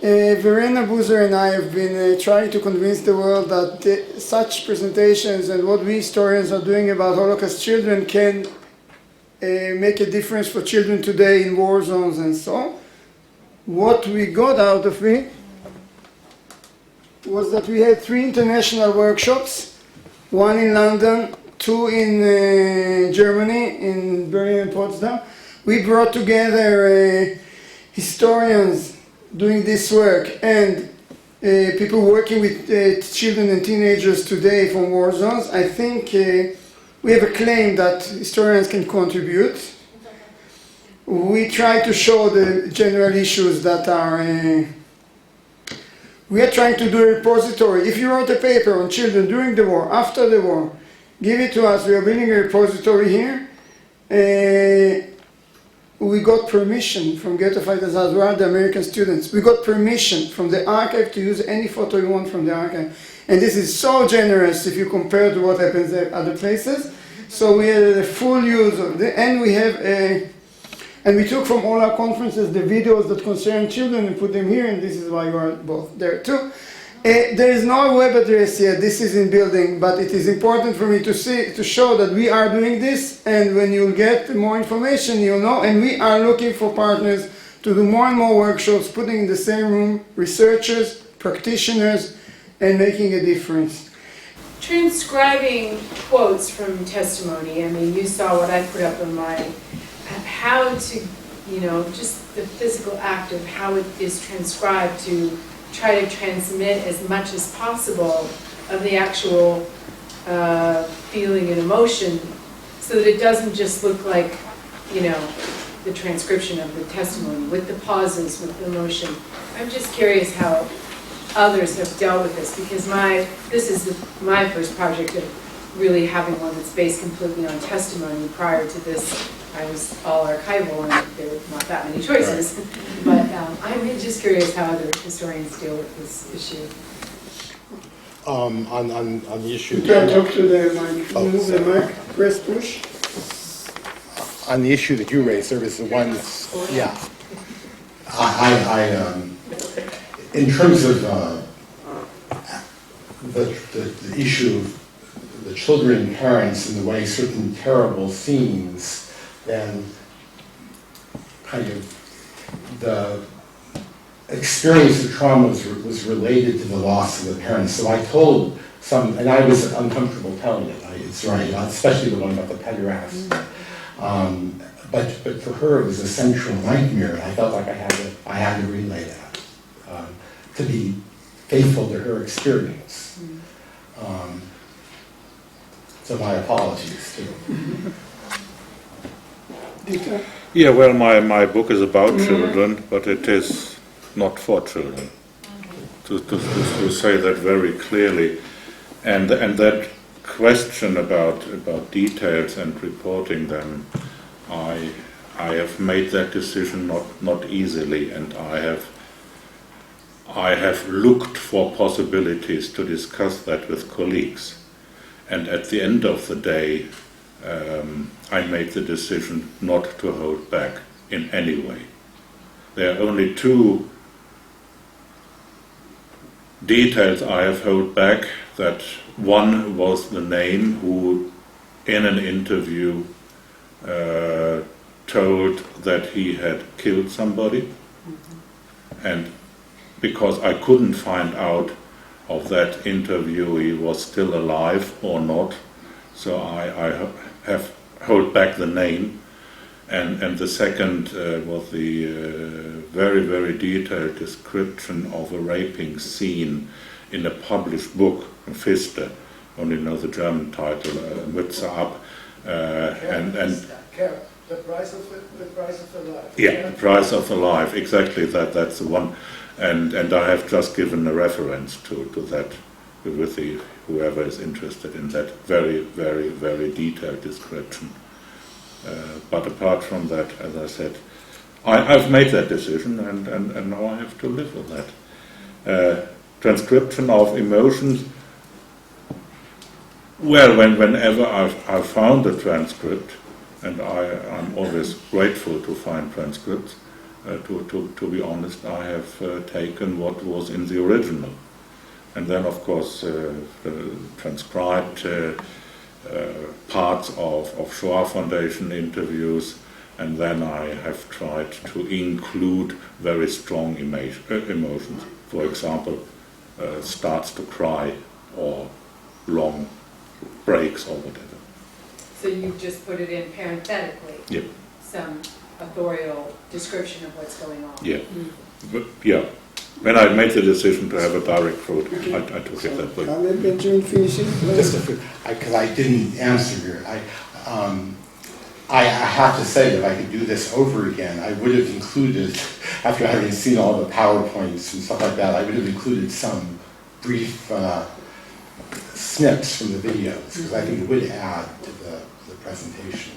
Verena Boozer and I have been trying to convince the world that such presentations and what we historians are doing about Holocaust children can make a difference for children today in war zones and so on. What we got out of it was that we had 3 international workshops, 1 in London, 2 in Germany, in Berlin and Potsdam. We brought together historians doing this work and people working with children and teenagers today from war zones. I think we have a claim that historians can contribute. We try to show the general issues that are... we are trying to do a repository. If you wrote a paper on children during the war, after the war, give it to us. We are building a repository here. We got permission from Ghetto Fighters as well, the American students. We got permission from the archive to use any photo you want from the archive. And this is so generous if you compare to what happens at other places. So we had a full use of it, and we have and we took from all our conferences the videos that concern children and put them here, and this is why you are both there too. There is no web address yet, this is in building, but it is important for me to show that we are doing this, and when you get more information you'll know, and we are looking for partners to do more and more workshops, putting in the same room researchers, practitioners, and making a difference. Transcribing quotes from testimony, I mean, you saw what I put up on my, how to, you know, just the physical act of how it is transcribed to try to transmit as much as possible of the actual feeling and emotion so that it doesn't just look like, you know, the transcription of the testimony with the pauses, with the emotion. I'm just curious how others have dealt with this, because this is my first project of really having one that's based completely on testimony. Prior to this, I was all archival and there were not that many choices. But I'm just curious how other historians deal with this issue. On the issue... You can talk to the mic. Move the mic. Press push. On the issue that you raised, there was the one... Yeah. In terms of the issue of the children and parents and the way certain terrible scenes then kind of the experience of trauma was related to the loss of the parents. So I told some, and I was uncomfortable telling it, it's right, especially the one about the pederast. But for her it was a central nightmare, and I felt like I had to relay that. To be faithful to her experience. So my apologies too. Yeah, well, my book is about children, but it is not for children. To say that very clearly, and that question about details and reporting them, I have made that decision not easily, and I have looked for possibilities to discuss that with colleagues, and at the end of the day I made the decision not to hold back in any way. There are only 2 details I have held back. That one was the name who in an interview told that he had killed somebody, and because I couldn't find out of that interviewee was still alive or not, so I have held back the name. And the second was the very, very detailed description of a raping scene in a published book, Fiste, only know the German title, Mütze ab, and The price of the life. Yeah, the price of the life, exactly, that's the one. And I have just given a reference to that with whoever is interested in that very, very, very detailed description. But apart from that, as I said, I've made that decision, and now I have to live with that. Transcription of emotions. Well, whenever I've found a transcript, and I'm always grateful to find transcripts, to be honest, I have taken what was in the original. And then, of course, transcribed parts of Shoah Foundation interviews, and then I have tried to include very strong emotions. For example, starts to cry, or long breaks, or whatever. So you've just put it in parenthetically? Yep. Some authorial description of what's going on? Yeah. But, yeah. When I made the decision to have a direct quote, I took it that way. Let Benjamin finish it. Just because I didn't answer your, I have to say that if I could do this over again, I would have included, after having seen all the PowerPoints and stuff like that, I would have included some brief snips from the videos, because I think it would add to the presentation.